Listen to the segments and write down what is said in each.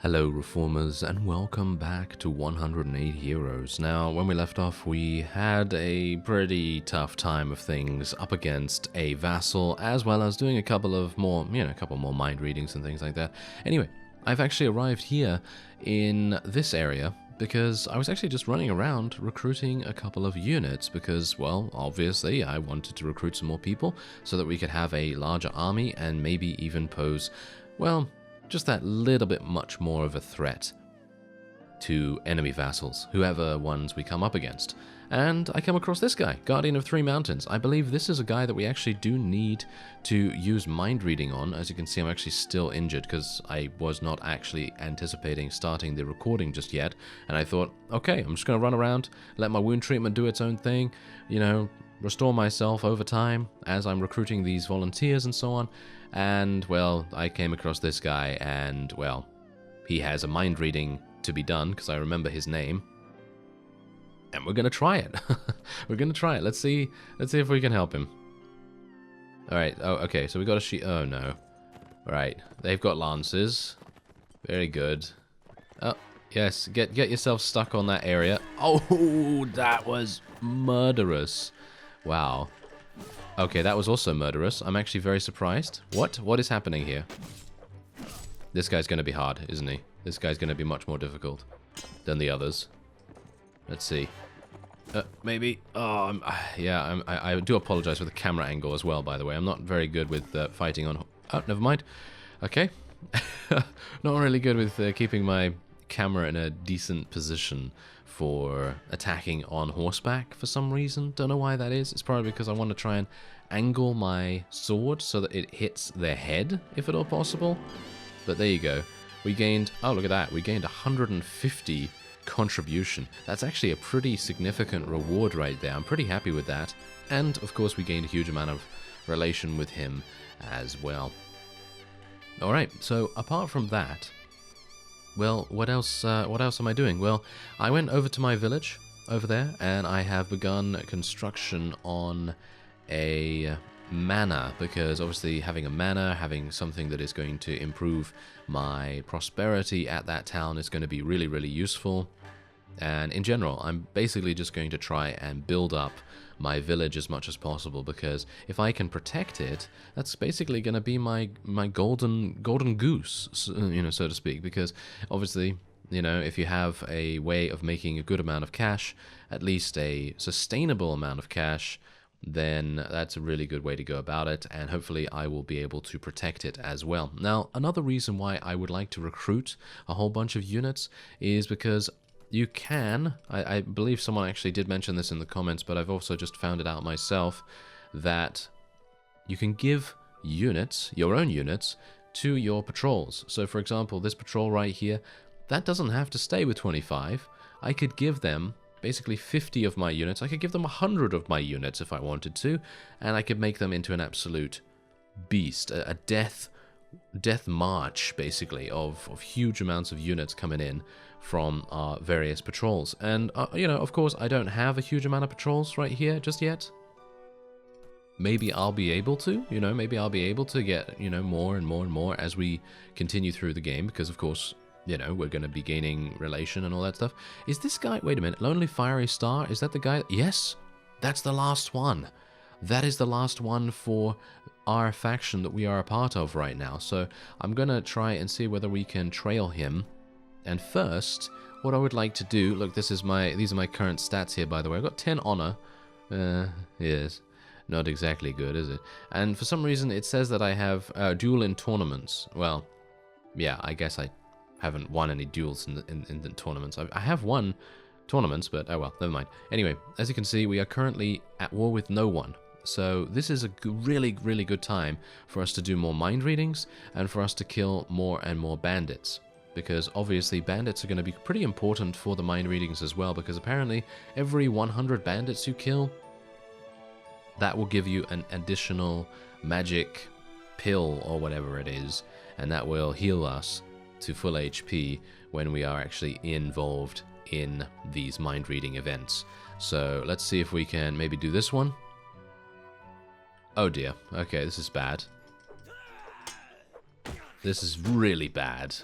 Hello Reformers and welcome back to 108 Heroes. Now, when we left off, we had a pretty tough time of things up against a vassal, as well as doing a couple more mind readings and things like that. Anyway, I've actually arrived here in this area because I was actually just running around recruiting a couple of units because, well, obviously I wanted to recruit some more people so that we could have a larger army and maybe even pose, well, just that little bit much more of a threat to enemy vassals, whoever ones we come up against. And I come across this guy, Guardian of Three Mountains. I believe this is a guy that we actually do need to use mind reading on. As you can see, I'm actually still injured because I was not actually anticipating starting the recording just yet. And I thought, okay, I'm just going to run around, let my wound treatment do its own thing, restore myself over time as I'm recruiting these volunteers and so on. And, well, I came across this guy and, well, he has a mind reading to be done because I remember his name. And we're going to try it. We're going to try it. Let's see if we can help him. All right. Oh, okay. So we got a sheet. Oh, no. All right. They've got lances. Very good. Oh, yes. Get yourself stuck on that area. Oh, that was murderous. Wow. Okay, that was also murderous. I'm actually very surprised. What is happening here? This guy's going to be hard, isn't he? This guy's going to be much more difficult than the others. Let's see. Maybe. Oh, I do apologize for the camera angle as well, by the way. I'm not very good with fighting on... Oh, never mind. Okay. Not really good with keeping my camera in a decent position for attacking on horseback for some reason. Don't know why that is. It's probably because I want to try and angle my sword so that it hits their head, if at all possible. But there you go. We gained... Oh, look at that. We gained 150 contribution. That's actually a pretty significant reward right there. I'm pretty happy with that. And, of course, we gained a huge amount of relation with him as well. Alright, so apart from that... Well, what else am I doing? Well, I went over to my village over there, and I have begun construction on a manor, because obviously having a manor, having something that is going to improve my prosperity at that town is going to be really, really useful. And in general, I'm basically just going to try and build up my village as much as possible, because if I can protect it, that's basically going to be my golden goose, so to speak. Because obviously, if you have a way of making a good amount of cash, at least a sustainable amount of cash, then that's a really good way to go about it, and hopefully I will be able to protect it as well. Now, another reason why I would like to recruit a whole bunch of units is because you can, I believe someone actually did mention this in the comments, but I've also just found it out myself, that you can give units, your own units, to your patrols. So for example, this patrol right here, that doesn't have to stay with 25. I could give them basically 50 of my units. I could give them 100 of my units if I wanted to, and I could make them into an absolute beast, a death march, basically, of huge amounts of units coming in from our various patrols. And, of course, I don't have a huge amount of patrols right here just yet. Maybe I'll be able to, maybe I'll be able to get, more and more and more as we continue through the game, because, of course, we're going to be gaining relation and all that stuff. Is this guy, wait a minute, Lonely Fiery Star, is that the guy? Yes, that's the last one. That is the last one for our faction that we are a part of right now. So I'm going to try and see whether we can trail him. And first, what I would like to do, look, these are my current stats here, by the way. I've got 10 honor. Yes, not exactly good, is it? And for some reason, it says that I have duel in tournaments. Well, yeah, I guess I haven't won any duels in the tournaments. I have won tournaments, but oh well, never mind. Anyway, as you can see, we are currently at war with no one. So this is a really, really good time for us to do more mind readings and for us to kill more and more bandits. Because obviously bandits are going to be pretty important for the mind readings as well, because apparently every 100 bandits you kill, that will give you an additional magic pill or whatever it is, and that will heal us to full HP when we are actually involved in these mind reading events. So let's see if we can maybe do this one. Oh dear, okay, this is bad. This is really bad.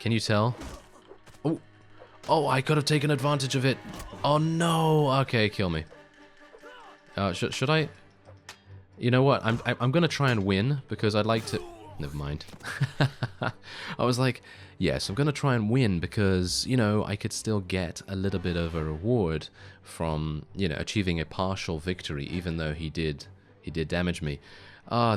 Can you tell? Oh, oh, I could have taken advantage of it. Oh no. Okay, kill me. Should I? You know what? I'm gonna try and win because I'd like to. Never mind. I was like, yes, I'm gonna try and win because, you know, I could still get a little bit of a reward from, you know, achieving a partial victory, even though he did damage me.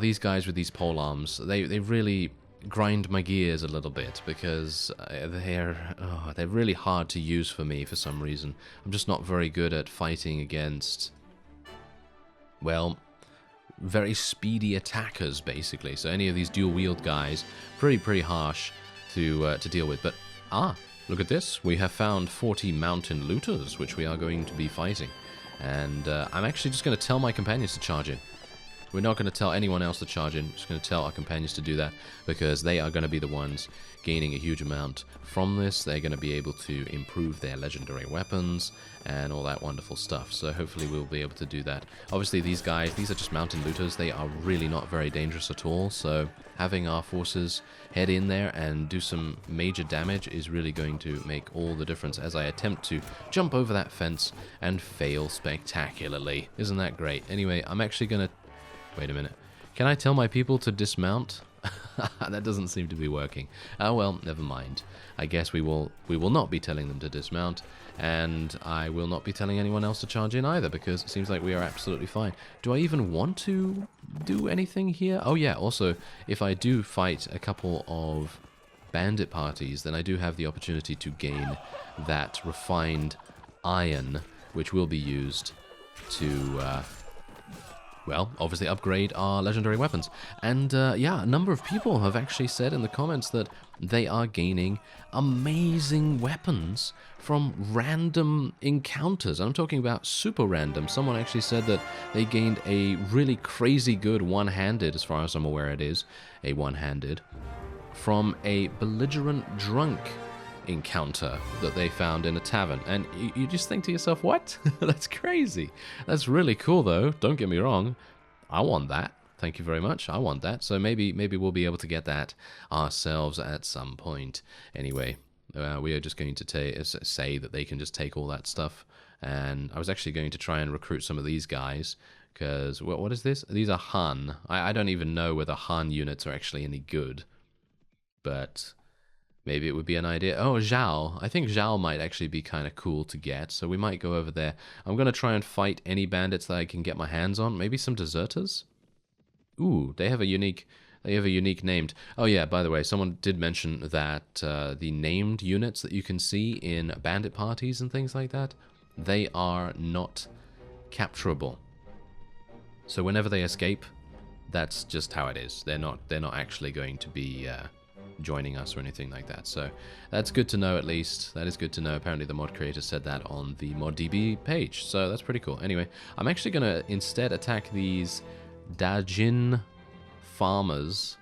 These guys with these polearms, they really grind my gears a little bit because they're really hard to use for me for some reason. I'm just not very good at fighting against, well, very speedy attackers, basically. So any of these dual-wield guys, pretty harsh to deal with. But, look at this. We have found 40 mountain looters, which we are going to be fighting. And I'm actually just going to tell my companions to charge in. We're not going to tell anyone else to charge in. We're just going to tell our companions to do that because they are going to be the ones gaining a huge amount from this. They're going to be able to improve their legendary weapons and all that wonderful stuff. So hopefully we'll be able to do that. Obviously these guys, these are just mountain looters. They are really not very dangerous at all. So having our forces head in there and do some major damage is really going to make all the difference as I attempt to jump over that fence and fail spectacularly. Isn't that great? Anyway, I'm actually going to... Wait a minute. Can I tell my people to dismount? That doesn't seem to be working. Oh well, never mind. I guess we will not be telling them to dismount, and I will not be telling anyone else to charge in either, because it seems like we are absolutely fine. Do I even want to do anything here? Oh yeah, also, if I do fight a couple of bandit parties, then I do have the opportunity to gain that refined iron, which will be used to... well, obviously upgrade our legendary weapons. And yeah, a number of people have actually said in the comments that they are gaining amazing weapons from random encounters. I'm talking about super random. Someone actually said that they gained a really crazy good one-handed, as far as I'm aware it is, a one-handed, from a belligerent drunk encounter that they found in a tavern. And you just think to yourself, what? That's crazy. That's really cool though, don't get me wrong. I want that. Thank you very much. I want that. So maybe we'll be able to get that ourselves at some point. Anyway, we are just going to say that they can just take all that stuff. And I was actually going to try and recruit some of these guys because, what is this? These are Han. I don't even know whether Han units are actually any good, but maybe it would be an idea. Oh, Zhao. I think Zhao might actually be kind of cool to get, so we might go over there. I'm going to try and fight any bandits that I can get my hands on. Maybe some deserters? Ooh, they have a unique named... Oh yeah, by the way, someone did mention that the named units that you can see in bandit parties and things like that, they are not capturable. So whenever they escape, that's just how it is. They're not actually going to be... joining us or anything like that. So that's good to know, at least. That is good to know. Apparently the mod creator said that on the ModDB page, so that's pretty cool. Anyway, I'm actually going to instead attack these Dajin farmers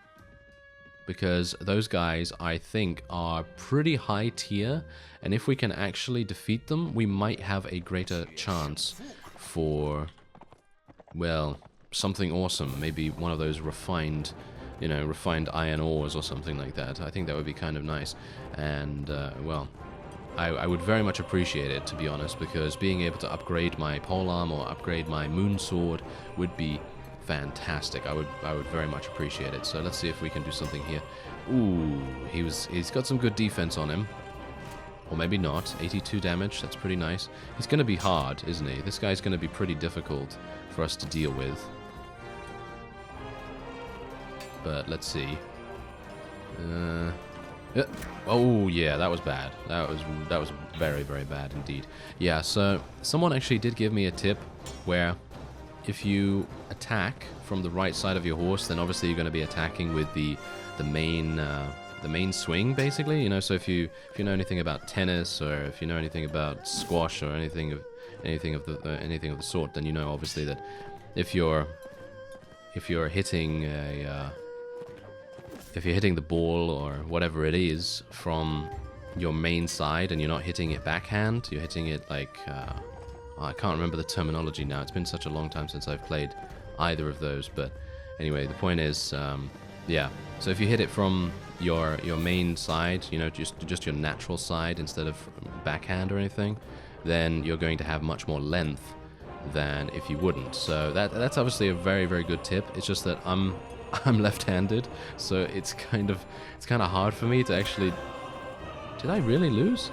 because those guys, I think, are pretty high tier, and if we can actually defeat them, we might have a greater chance for, well, something awesome. Maybe one of those refined iron ores or something like that. I think that would be kind of nice. And, well, I would very much appreciate it, to be honest, because being able to upgrade my polearm or upgrade my moon sword would be fantastic. I would very much appreciate it. So let's see if we can do something here. Ooh, he's got some good defense on him. Or maybe not. 82 damage, that's pretty nice. He's going to be hard, isn't he? This guy's going to be pretty difficult for us to deal with. But let's see. Oh yeah, that was bad. That was very, very bad indeed. Yeah, so someone actually did give me a tip where if you attack from the right side of your horse, then obviously you're going to be attacking with the main swing, basically. You know, so if you know anything about tennis, or if you know anything about squash, or anything of the sort, then you know obviously that if you're hitting the ball or whatever it is from your main side and you're not hitting it backhand, you're hitting it like, I can't remember the terminology now. It's been such a long time since I've played either of those. But anyway, the point is, Yeah. So if you hit it from your main side, you know, just your natural side instead of backhand or anything, then you're going to have much more length than if you wouldn't. So that's obviously a very, very good tip. It's just that I'm left-handed, so it's kind of hard for me to actually. Did I really lose?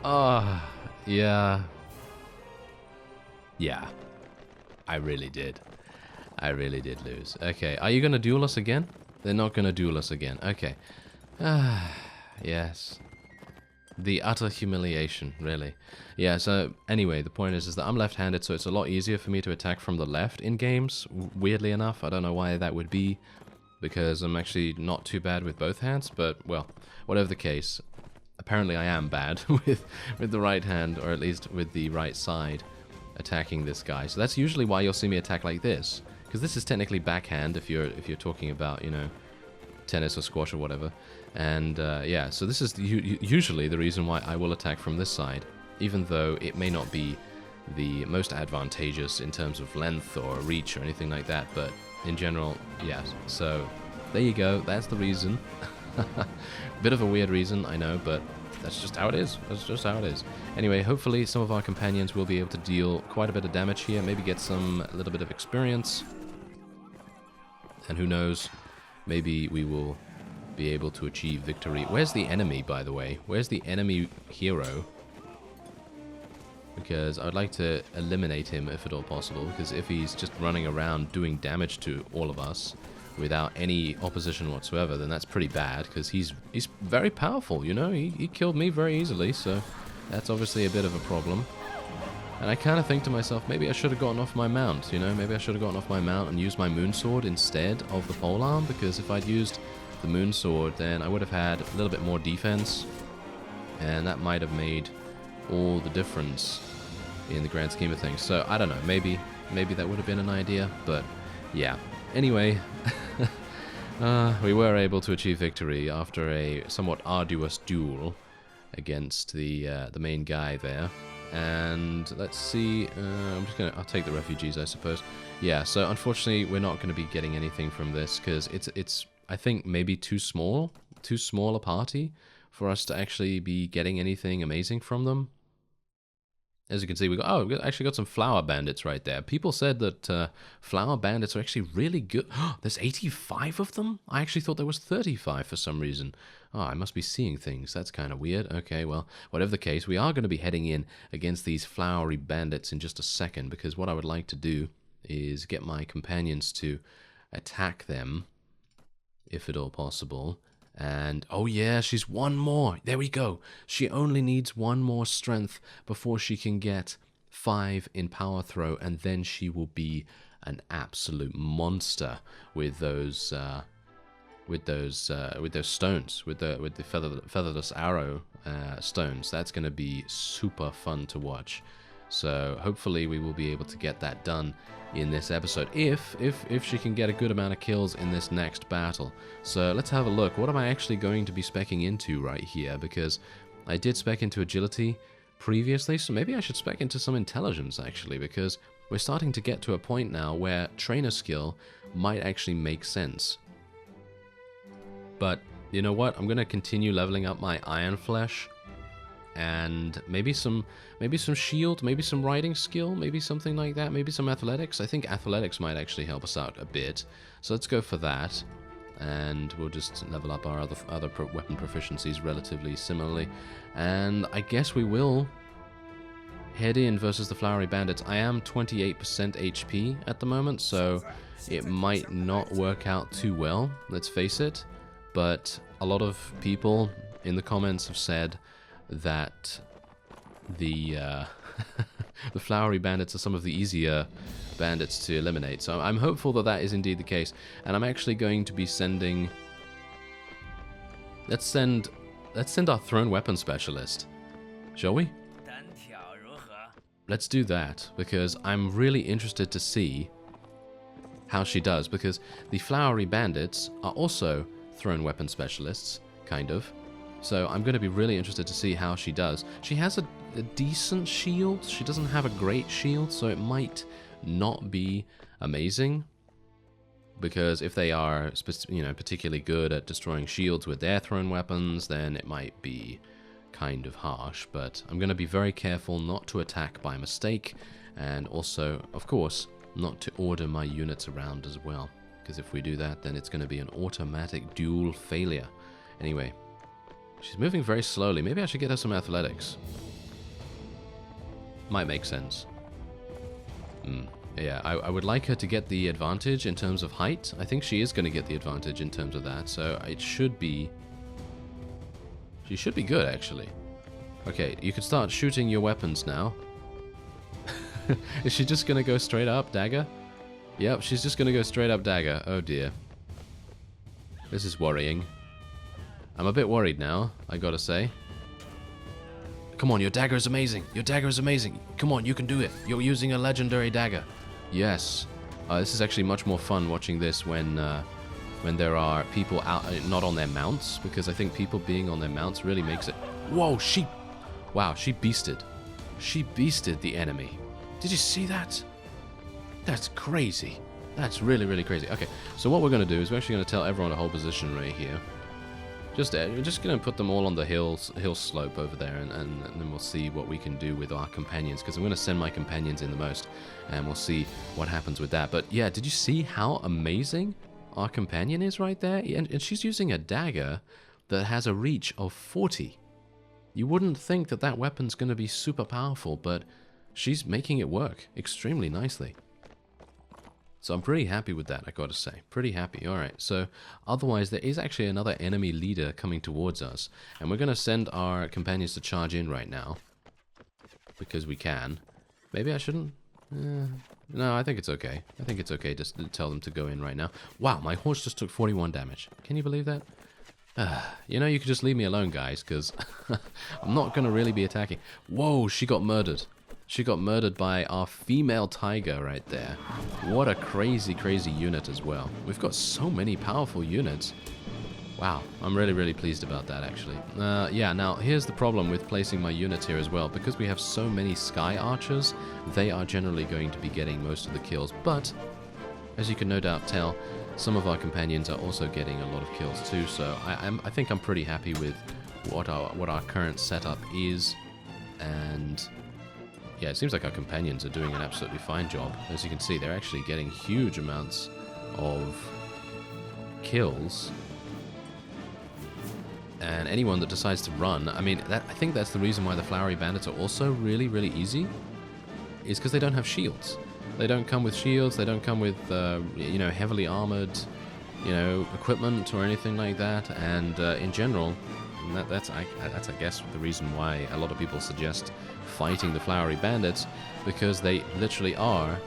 Oh, yeah. Yeah. I really did. I really did lose. Okay, are you going to duel us again? They're not going to duel us again. Okay. Yes. The utter humiliation, really. Yeah, so anyway, the point is that I'm left-handed, so it's a lot easier for me to attack from the left in games, weirdly enough. I don't know why that would be, because I'm actually not too bad with both hands, but, well, whatever the case, apparently I am bad with the right hand, or at least with the right side, attacking this guy. So that's usually why you'll see me attack like this, because this is technically backhand if you're talking about, you know, tennis or squash or whatever. And yeah, so this is usually the reason why I will attack from this side, even though it may not be the most advantageous in terms of length or reach or anything like that, but in general, yes. So there you go, that's the reason. Bit of a weird reason, I know, but that's just how it is. That's just how it is. Anyway, hopefully some of our companions will be able to deal quite a bit of damage here, maybe get a little bit of experience. And who knows, maybe we will be able to achieve victory. Where's the enemy, by the way? Where's the enemy hero? Because I'd like to eliminate him if at all possible, because if he's just running around doing damage to all of us without any opposition whatsoever, then that's pretty bad, because he's very powerful, you know? He killed me very easily, so that's obviously a bit of a problem. And I kind of think to myself, maybe I should have gotten off my mount, you know? Maybe I should have gotten off my mount and used my moonsword instead of the polearm, because if I'd used the moonsword, then I would have had a little bit more defense, and that might have made all the difference in the grand scheme of things. So I don't know, maybe that would have been an idea, but yeah. Anyway, we were able to achieve victory after a somewhat arduous duel against the main guy there. And let's see, I'll take the refugees, I suppose. Yeah, so unfortunately we're not going to be getting anything from this, because it's I think maybe too small a party for us to actually be getting anything amazing from them. As you can see, we actually got some Flower Bandits right there. People said that Flower Bandits are actually really good. There's 85 of them? I actually thought there was 35 for some reason. Oh, I must be seeing things. That's kind of weird. Okay, well, whatever the case, we are going to be heading in against these Flowery Bandits in just a second, because what I would like to do is get my companions to attack them, if at all possible. And, oh yeah, she's one more. There we go. She only needs one more strength before she can get 5 in power throw, and then she will be an absolute monster with those stones, with the featherless arrow stones. That's going to be super fun to watch. So hopefully we will be able to get that done in this episode, if she can get a good amount of kills in this next battle. So let's have a look. What am I actually going to be speccing into right here? Because I did spec into agility previously, so maybe I should spec into some intelligence actually, because we're starting to get to a point now where trainer skill might actually make sense. But you know what? I'm going to continue leveling up my Iron Flesh, and maybe some shield, maybe some riding skill, maybe something like that, maybe some athletics. I think athletics might actually help us out a bit. So let's go for that, and we'll just level up our other weapon proficiencies relatively similarly. And I guess we will head in versus the Flowery Bandits. I am 28% HP at the moment, so it might not work out too well, let's face it. But a lot of people in the comments have said that the the Flowery Bandits are some of the easier bandits to eliminate. So I'm hopeful that that is indeed the case. And I'm actually going to be sending... Let's send our thrown weapon specialist, shall we? Let's do that, because I'm really interested to see how she does, because the Flowery Bandits are also thrown weapon specialists, kind of. So I'm going to be really interested to see how she does. She has a decent shield. She doesn't have a great shield, so it might not be amazing. because if they are, particularly good at destroying shields with their thrown weapons, then it might be kind of harsh. But I'm going to be very careful not to attack by mistake, and also, of course, not to order my units around as well, because if we do that, then it's going to be an automatic duel failure. Anyway, she's moving very slowly. Maybe I should get her some athletics. Might make sense. Yeah, I would like her to get the advantage in terms of height. I think she is going to get the advantage in terms of that, so it should be... She should be good, actually. Okay, you can start shooting your weapons now. Is she just going to go straight up, dagger? Yep, she's just going to go straight up dagger. Oh dear. This is worrying. I'm a bit worried now, I gotta say. Come on, your dagger is amazing. Your dagger is amazing. Come on, you can do it. You're using a legendary dagger. Yes. This is actually much more fun watching this when there are people out, not on their mounts, because I think people being on their mounts really makes it... Whoa, wow, she beasted. She beasted the enemy. Did you see that? That's crazy. That's really, really crazy. Okay, so what we're going to do is we're actually going to tell everyone to hold position right here. We're just going to put them all on the hill slope over there, and then we'll see what we can do with our companions, because I'm going to send my companions in the most, and we'll see what happens with that. But yeah, did you see how amazing our companion is right there? And she's using a dagger that has a reach of 40. You wouldn't think that that weapon's going to be super powerful, but she's making it work extremely nicely. So I'm pretty happy with that, I gotta say. Pretty happy. Alright, so otherwise there is actually another enemy leader coming towards us. And we're gonna send our companions to charge in right now. Because we can. Maybe I shouldn't? No, I think it's okay. I think it's okay just to tell them to go in right now. Wow, my horse just took 41 damage. Can you believe that? You know, you could just leave me alone, guys, because I'm not gonna really be attacking. Whoa, she got murdered. She got murdered by our female tiger right there. What a crazy, crazy unit as well. We've got so many powerful units. Wow, I'm really, really pleased about that, actually. Yeah, now, here's the problem with placing my units here as well. Because we have so many sky archers, they are generally going to be getting most of the kills. But, as you can no doubt tell, some of our companions are also getting a lot of kills too. So, I think I'm pretty happy with what our current setup is. And... yeah, it seems like our companions are doing an absolutely fine job. As you can see, they're actually getting huge amounts of kills. And anyone that decides to run, I mean, I think that's the reason why the Flowery Bandits are also really, really easy, is because they don't have shields. They don't come with shields, they don't come with, heavily armored, equipment or anything like that. And in general, that's I guess the reason why a lot of people suggest fighting the Flowery Bandits, because they literally are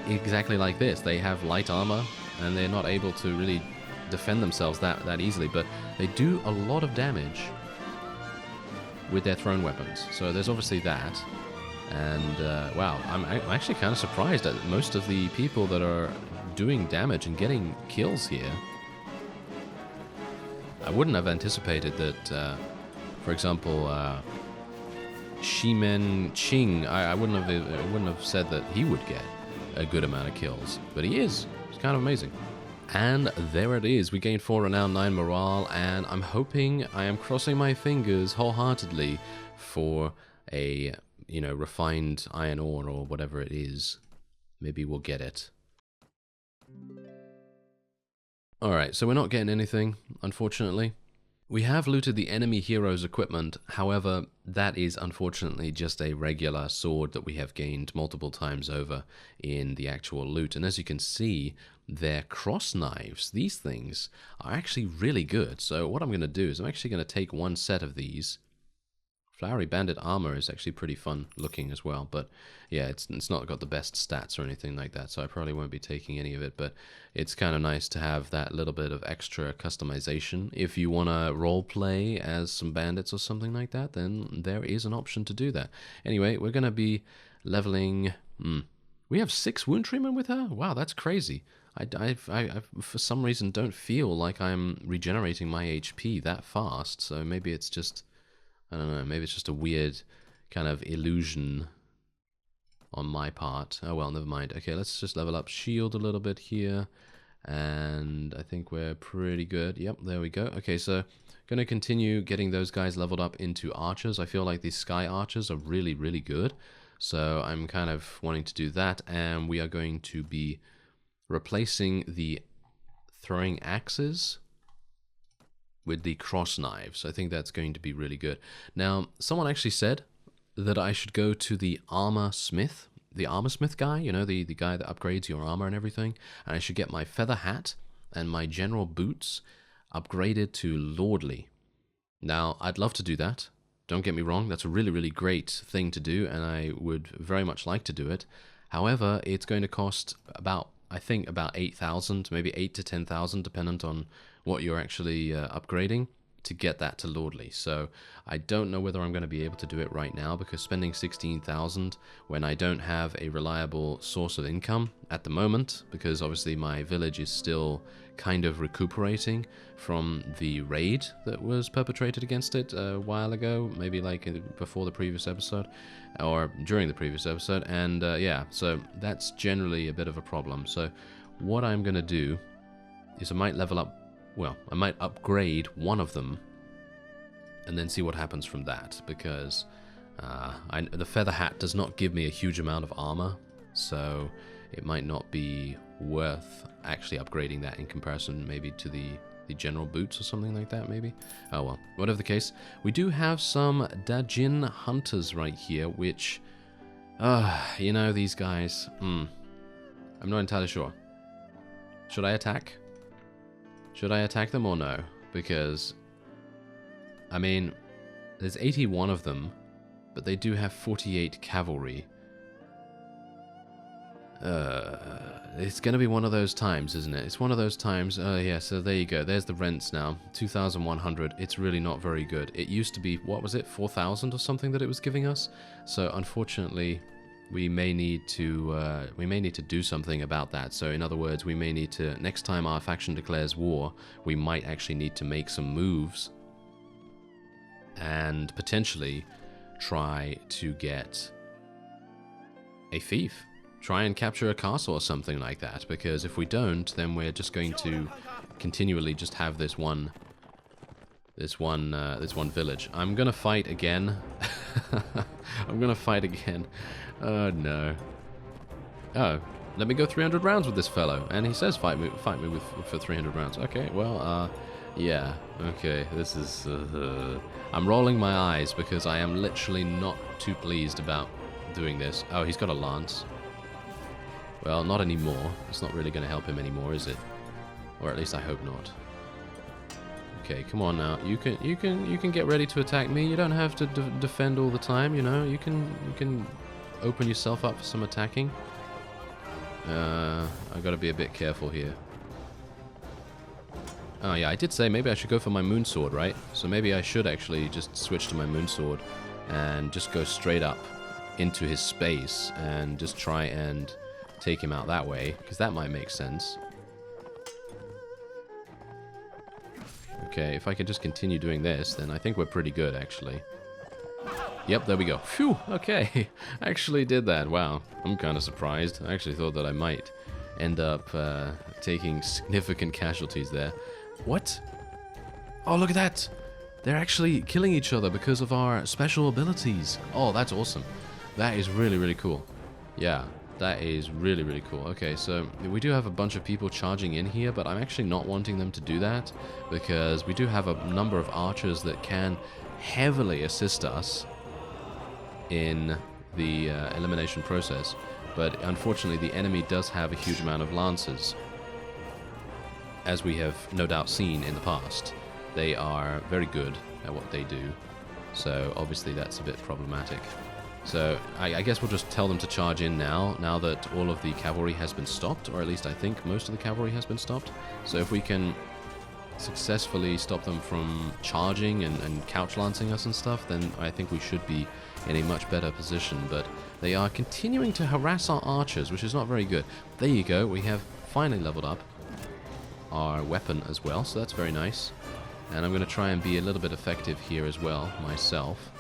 exactly like this. They have light armor and they're not able to really defend themselves that easily, but they do a lot of damage with their thrown weapons. So there's obviously that. And wow, I'm actually kind of surprised at most of the people that are doing damage and getting kills here. I wouldn't have anticipated that, for example, Shimen Ching, I wouldn't have said that he would get a good amount of kills, but he is. It's kind of amazing. And there it is. We gained 4 renown, 9 morale, and I'm hoping, I am crossing my fingers wholeheartedly for a, refined iron ore or whatever it is. Maybe we'll get it. Alright, so we're not getting anything, unfortunately. We have looted the enemy hero's equipment, however, that is unfortunately just a regular sword that we have gained multiple times over in the actual loot. And as you can see, their cross knives, these things, are actually really good. So what I'm going to do is I'm actually going to take one set of these. Flowery Bandit armor is actually pretty fun looking as well, but yeah, it's not got the best stats or anything like that, so I probably won't be taking any of it, but it's kind of nice to have that little bit of extra customization. If you want to roleplay as some bandits or something like that, then there is an option to do that. Anyway, we're going to be leveling... We have 6 wound treatment with her? Wow, that's crazy. I for some reason don't feel like I'm regenerating my HP that fast, so maybe it's just... I don't know, maybe it's just a weird kind of illusion on my part. Oh well, never mind. Okay, let's just level up shield a little bit here. And I think we're pretty good. Yep, there we go. Okay, so going to continue getting those guys leveled up into archers. I feel like these sky archers are really, really good. So I'm kind of wanting to do that. And we are going to be replacing the throwing axes with the cross knives. I think that's going to be really good. Now, someone actually said that I should go to the armor smith. The armor smith guy, you know, the guy that upgrades your armor and everything. And I should get my feather hat and my general boots upgraded to lordly. Now, I'd love to do that. Don't get me wrong, that's a really, really great thing to do, and I would very much like to do it. However, it's going to cost about, I think, about 8,000, maybe 8 to 10,000, dependent on what you're actually upgrading, to get that to lordly. So I don't know whether I'm going to be able to do it right now, because spending 16,000 when I don't have a reliable source of income at the moment, because obviously my village is still kind of recuperating from the raid that was perpetrated against it a while ago, maybe like before the previous episode or during the previous episode. And yeah, so that's generally a bit of a problem. So what I'm going to do is I might level up. Well, I might upgrade one of them and then see what happens from that, because the feather hat does not give me a huge amount of armor, so it might not be worth actually upgrading that in comparison maybe to the general boots or something like that, maybe. Oh well, whatever the case. We do have some Dajin hunters right here, which, you know, these guys, I'm not entirely sure. Should I attack? Should I attack them or no? Because, I mean, there's 81 of them, but they do have 48 cavalry. It's going to be one of those times, isn't it? It's one of those times. Yeah, so there you go. There's the rents now. 2,100. It's really not very good. It used to be, what was it, 4,000 or something that it was giving us? So, unfortunately, we may need to do something about that. So in other words, we may need to, next time our faction declares war, we might actually need to make some moves and potentially try to get a fief. Try and capture a castle or something like that, because if we don't, then we're just going to continually just have this one village. I'm gonna fight again. I'm gonna fight again. Oh no. Oh, let me go 300 rounds with this fellow, and he says fight me for 300 rounds. Okay, well, yeah. Okay, this is. I'm rolling my eyes because I am literally not too pleased about doing this. Oh, he's got a lance. Well, not anymore. It's not really going to help him anymore, is it? Or at least I hope not. Okay, come on now. You can get ready to attack me. You don't have to defend all the time. You know, you can open yourself up for some attacking. I got to be a bit careful here. Oh yeah, I did say maybe I should go for my moon sword, right? So maybe I should actually just switch to my moon sword and just go straight up into his space and just try and take him out that way, because that might make sense. Okay, if I could just continue doing this, then I think we're pretty good, actually. Yep, there we go. Phew, okay. I actually did that. Wow, I'm kind of surprised. I actually thought that I might end up taking significant casualties there. What? Oh, look at that! They're actually killing each other because of our special abilities. Oh, that's awesome. That is really, really cool. Yeah, that is really, really cool. Okay, so we do have a bunch of people charging in here, but I'm actually not wanting them to do that because we do have a number of archers that can heavily assist us in the elimination process. But unfortunately, the enemy does have a huge amount of lancers, as we have no doubt seen in the past. They are very good at what they do, so obviously that's a bit problematic. So I guess we'll just tell them to charge in now that all of the cavalry has been stopped, or at least I think most of the cavalry has been stopped. So if we can successfully stop them from charging and couch lancing us and stuff, then I think we should be in a much better position. But they are continuing to harass our archers, which is not very good. There you go, we have finally leveled up our weapon as well, so that's very nice. And I'm going to try and be a little bit effective here as well, myself.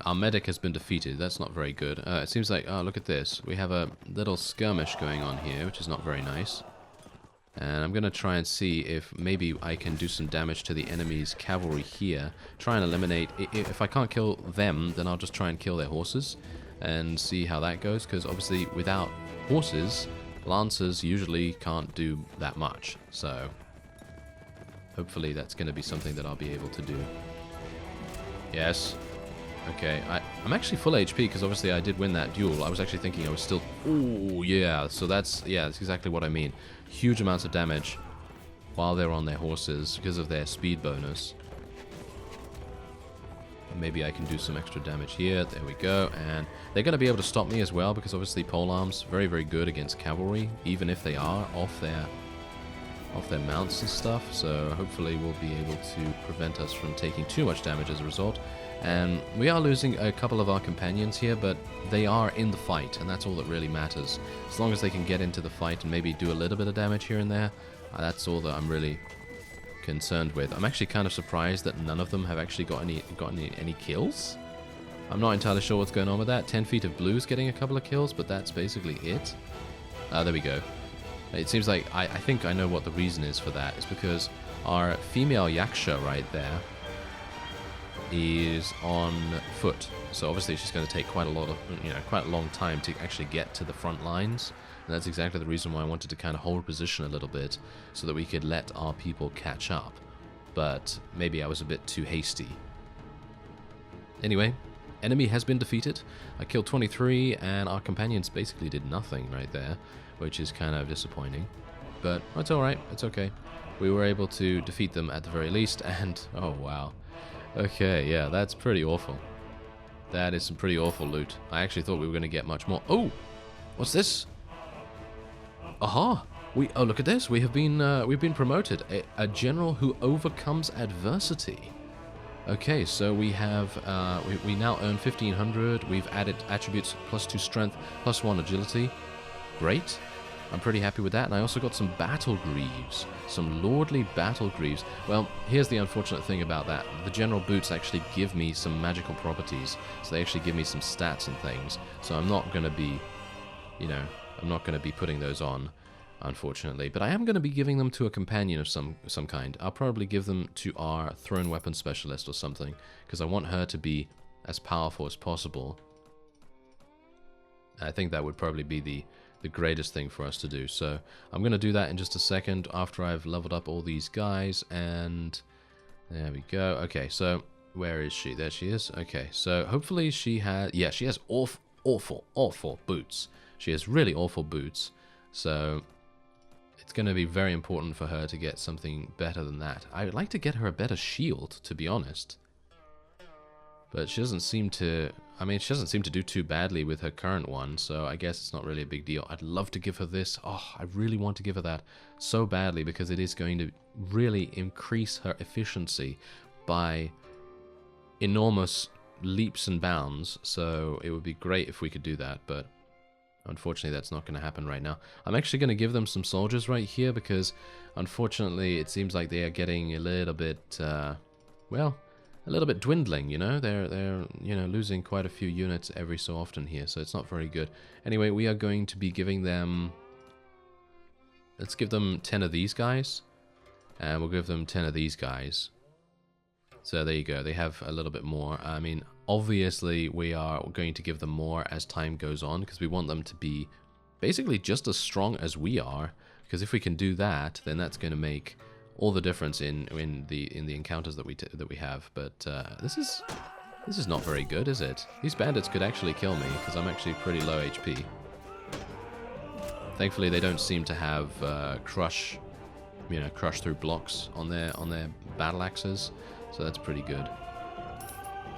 Our medic has been defeated. That's not very good. It seems like, oh, look at this. We have a little skirmish going on here, which is not very nice. And I'm going to try and see if maybe I can do some damage to the enemy's cavalry here. Try and eliminate... If I can't kill them, then I'll just try and kill their horses. And see how that goes. Because obviously, without horses, lancers usually can't do that much. So, hopefully that's going to be something that I'll be able to do. Yes. Okay, I'm actually full HP because obviously I did win that duel. I was actually thinking I was still... Ooh, yeah. So that's exactly what I mean. Huge amounts of damage while they're on their horses because of their speed bonus. Maybe I can do some extra damage here. There we go. And they're going to be able to stop me as well because obviously polearms very, very good against cavalry, even if they are off their mounts and stuff. So hopefully we'll be able to prevent us from taking too much damage as a result. And we are losing a couple of our companions here, but they are in the fight, and that's all that really matters. As long as they can get into the fight and maybe do a little bit of damage here and there, that's all that I'm really concerned with. I'm actually kind of surprised that none of them have actually gotten any kills. I'm not entirely sure what's going on with that. 10 Feet of Blue's getting a couple of kills, but that's basically it. There we go. It seems like I think I know what the reason is for that. It's because our female Yaksha right there is on foot, so obviously she's going to take quite a long time to actually get to the front lines, and that's exactly the reason why I wanted to kind of hold position a little bit so that we could let our people catch up, but maybe I was a bit too hasty. Anyway, enemy has been defeated. I killed 23 and our companions basically did nothing right there, which is kind of disappointing, but it's alright, it's okay. We were able to defeat them at the very least, and oh wow. Okay, yeah, that's pretty awful. That is some pretty awful loot. I actually thought we were going to get much more. Oh, what's this? Aha! Oh, look at this. We've been promoted. A general who overcomes adversity. Okay, so we have we now earn 1500. We've added attributes +2 strength, +1 agility. Great. I'm pretty happy with that, and I also got some battle greaves, some lordly battle greaves. Well, here's the unfortunate thing about that. The general boots actually give me some magical properties, so they actually give me some stats and things. So I'm not going to be, I'm not going to be putting those on, unfortunately. But I am going to be giving them to a companion of some kind. I'll probably give them to our thrown weapon specialist or something, because I want her to be as powerful as possible. I think that would probably be the greatest thing for us to do. So I'm going to do that in just a second after I've leveled up all these guys, and there we go. Okay, so where is she? There she is. Okay, so hopefully she has, yeah, she has awful boots. She has really awful boots, so it's going to be very important for her to get something better than that. I would like to get her a better shield, to be honest, but she doesn't seem to... I mean, she doesn't seem to do too badly with her current one, so I guess it's not really a big deal. I'd love to give her this. Oh, I really want to give her that so badly because it is going to really increase her efficiency by enormous leaps and bounds, so it would be great if we could do that, but unfortunately that's not going to happen right now. I'm actually going to give them some soldiers right here because unfortunately it seems like they are getting a little bit, well... a little bit dwindling, they're losing quite a few units every so often here, so it's not very good. Anyway, we are going to be giving them, let's give them 10 of these guys, and we'll give them 10 of these guys. So there you go, they have a little bit more. I mean, obviously we are going to give them more as time goes on, because we want them to be basically just as strong as we are, because if we can do that, then that's going to make all the difference in the encounters that we have. But this is not very good, is it? These bandits could actually kill me because I'm actually pretty low HP. Thankfully, they don't seem to have crush through blocks on their battle axes, so that's pretty good.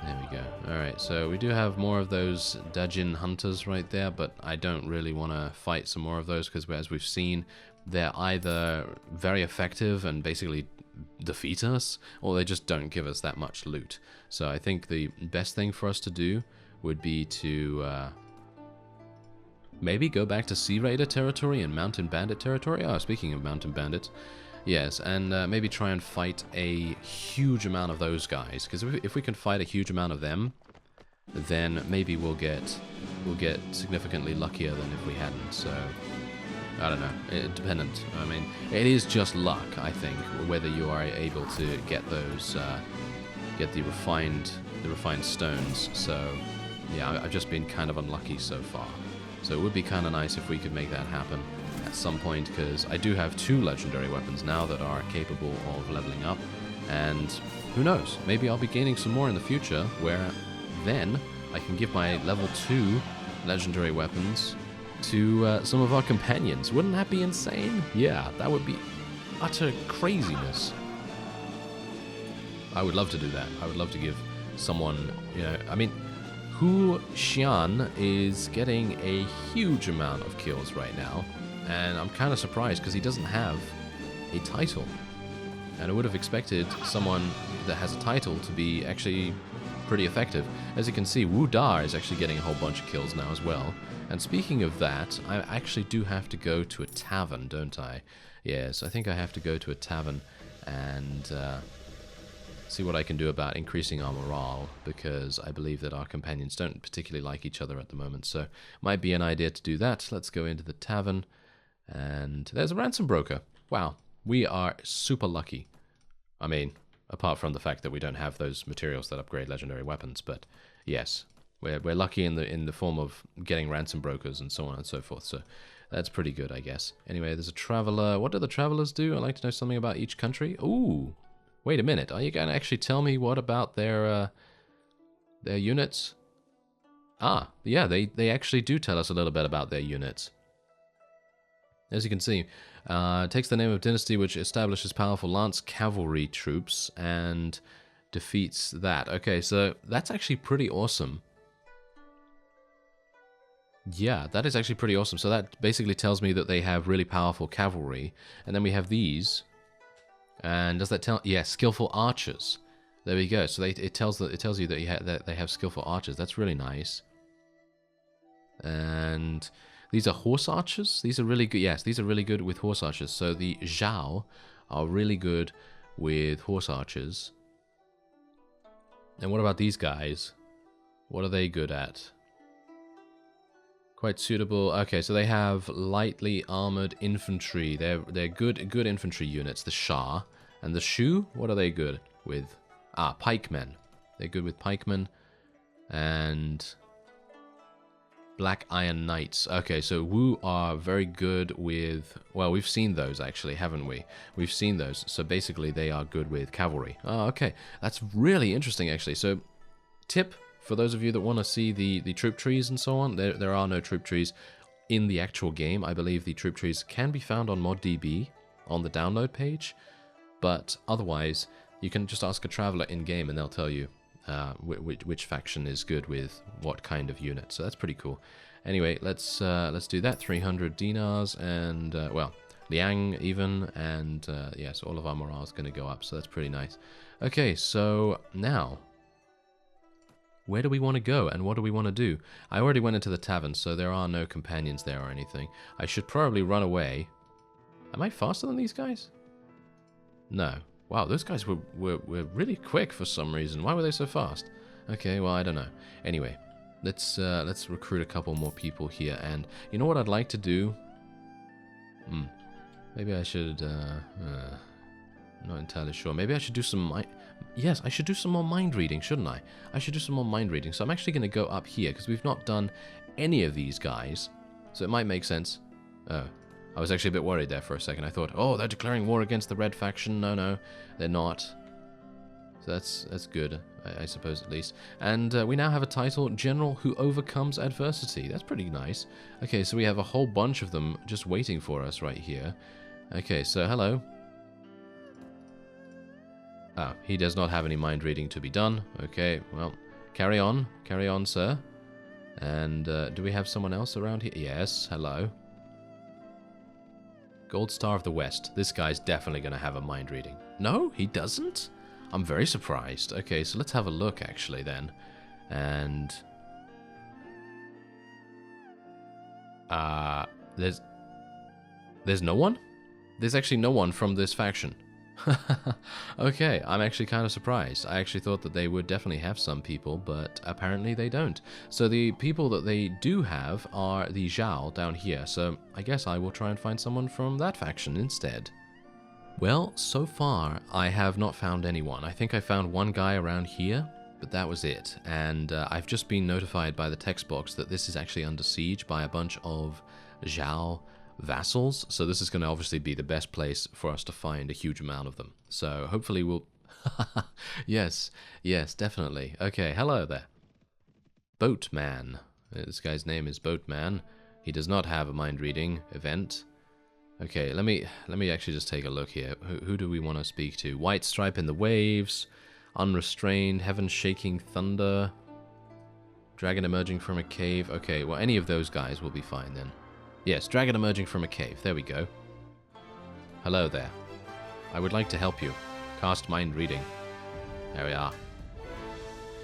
There we go. Alright, so we do have more of those Dajin hunters right there, but I don't really want to fight some more of those because, as we've seen, they're either very effective and basically defeat us, or they just don't give us that much loot. So I think the best thing for us to do would be to maybe go back to Sea Raider territory and Mountain Bandit territory. Oh, speaking of Mountain Bandits, yes, and maybe try and fight a huge amount of those guys, because if we can fight a huge amount of them, then maybe we'll get significantly luckier than if we hadn't. So I don't know. Dependent. I mean, it is just luck, I think, whether you are able to get those get the refined stones. So yeah, I've just been kind of unlucky so far. So it would be kind of nice if we could make that happen at some point, because I do have 2 legendary weapons now that are capable of leveling up, and who knows, maybe I'll be gaining some more in the future, where then I can give my level 2 legendary weapons to some of our companions. Wouldn't that be insane? Yeah, that would be utter craziness. I would love to do that. I would love to give someone, you know, I mean, Hu Xian is getting a huge amount of kills right now, and I'm kind of surprised because he doesn't have a title. And I would have expected someone that has a title to be actually pretty effective. As you can see, Wu Da is actually getting a whole bunch of kills now as well. And speaking of that, I actually do have to go to a tavern, don't I? Yes, I think I have to go to a tavern and see what I can do about increasing our morale, because I believe that our companions don't particularly like each other at the moment, so might be an idea to do that. Let's go into the tavern, and there's a ransom broker. Wow, we are super lucky. I mean, apart from the fact that we don't have those materials that upgrade legendary weapons, but yes, we're lucky in the form of getting ransom brokers and so on and so forth, so that's pretty good, I guess. Anyway, there's a traveler. What do the travelers do? I'd like to know something about each country. Ooh. Wait a minute, are you going to actually tell me what about their units? Ah, yeah, they actually do tell us a little bit about their units. As you can see, it takes the name of dynasty which establishes powerful lance cavalry troops and defeats that. Okay, so that's actually pretty awesome. Yeah, that is actually pretty awesome. So that basically tells me that they have really powerful cavalry. And then we have these. And does that tell? Yeah, skillful archers. There we go. So it tells you that they have skillful archers. That's really nice. And these are horse archers. These are really good. Yes, these are really good with horse archers. So the Zhao are really good with horse archers. And what about these guys? What are they good at? Quite suitable. Okay, so they have lightly armored infantry. They're good infantry units. The Shah and the Shu. What are they good with? Ah, pikemen. They're good with pikemen and Black Iron Knights. Okay, so Wu are very good with. Well, we've seen those actually, haven't we? We've seen those. So basically, they are good with cavalry. Oh, okay, that's really interesting actually. So, tip. For those of you that want to see the troop trees and so on, there are no troop trees in the actual game. I believe the troop trees can be found on ModDB on the download page, but otherwise you can just ask a traveler in-game and they'll tell you which faction is good with what kind of unit. So that's pretty cool. Anyway, let's do that. 300 dinars and, well, Liang even, and yes, all of our morale is going to go up, so that's pretty nice. Okay, so now, where do we want to go and what do we want to do? I already went into the tavern, so there are no companions there or anything. I should probably run away. Am I faster than these guys? No. Wow, those guys were really quick for some reason. Why were they so fast? Okay, well, I don't know. Anyway, let's recruit a couple more people here. And you know what I'd like to do? Maybe I should... not entirely sure. Maybe I should do some... Yes, I should do some more mind reading, shouldn't I? I should do some more mind reading. So I'm actually going to go up here, because we've not done any of these guys. So it might make sense. Oh, I was actually a bit worried there for a second. I thought, oh, they're declaring war against the red faction. No, they're not. So that's good, I suppose, at least. And we now have a title, General Who Overcomes Adversity. That's pretty nice. Okay, so we have a whole bunch of them just waiting for us right here. Okay, so hello. Ah, he does not have any mind reading to be done. Okay, well, carry on, sir. And do we have someone else around here? Yes, hello. Gold Star of the West. This guy's definitely going to have a mind reading. No, he doesn't? I'm very surprised. Okay, so let's have a look, actually, then. And... there's no one? There's actually no one from this faction. Okay, I'm actually kind of surprised. I actually thought that they would definitely have some people, but apparently they don't. So the people that they do have are the Zhao down here, so I guess I will try and find someone from that faction instead. Well, so far I have not found anyone. I think I found one guy around here, but that was it. And I've just been notified by the text box that this is actually under siege by a bunch of Zhao vassals, so this is going to obviously be the best place for us to find a huge amount of them. So hopefully we'll... Yes, definitely. Okay, hello there. Boatman. This guy's name is Boatman. He does not have a mind-reading event. Okay, let me actually just take a look here. Who do we want to speak to? White Stripe in the Waves, Unrestrained, Heaven Shaking Thunder, Dragon Emerging from a Cave. Okay, well, any of those guys will be fine then. Yes, Dragon Emerging from a Cave. There we go. Hello there. I would like to help you. Cast Mind Reading. There we are.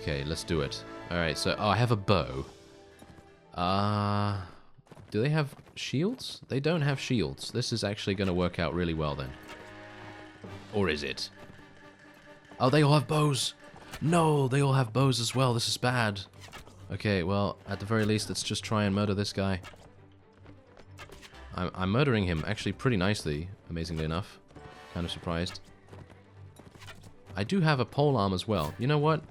Okay, let's do it. Alright, so... Oh, I have a bow. Do they have shields? They don't have shields. This is actually going to work out really well then. Or is it? Oh, they all have bows! No, they all have bows as well. This is bad. Okay, well, at the very least, let's just try and murder this guy. I'm murdering him actually pretty nicely, amazingly enough. Kind of surprised. I do have a polearm as well. You know what?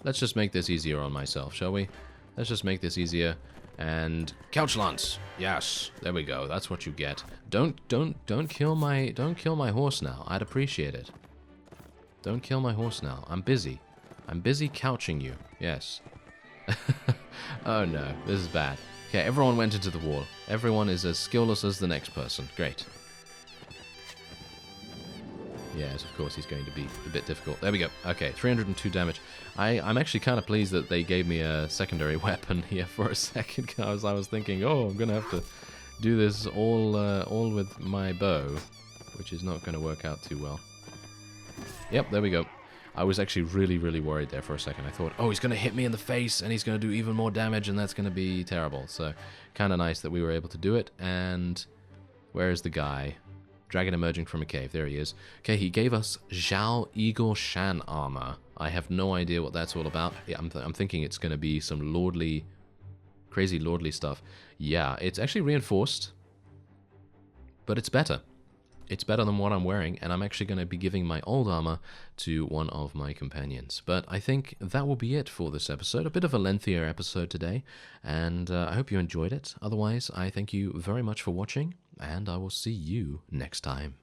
Let's just make this easier on myself, shall we? Let's just make this easier. And couch lance. Yes, there we go. That's what you get. Don't kill my horse now. I'd appreciate it. Don't kill my horse now. I'm busy. I'm busy couching you. Yes. Oh no, this is bad. Okay, everyone went into the wall. Everyone is as skillless as the next person. Great. Yes, of course he's going to be a bit difficult. There we go. Okay, 302 damage. I'm actually kind of pleased that they gave me a secondary weapon here for a second, because I was thinking, oh, I'm going to have to do this all with my bow, which is not going to work out too well. Yep, there we go. I was actually really worried there for a second. I thought, oh, he's going to hit me in the face, and he's going to do even more damage, and that's going to be terrible. So, kind of nice that we were able to do it. And where is the guy? Dragon emerging from a cave. There he is. Okay, he gave us Zhao Eagle Shan armor. I have no idea what that's all about. Yeah, I'm thinking it's going to be some lordly, crazy lordly stuff. Yeah, it's actually reinforced, but it's better. It's better than what I'm wearing, and I'm actually going to be giving my old armor to one of my companions. But I think that will be it for this episode. A bit of a lengthier episode today, and I hope you enjoyed it. Otherwise, I thank you very much for watching, and I will see you next time.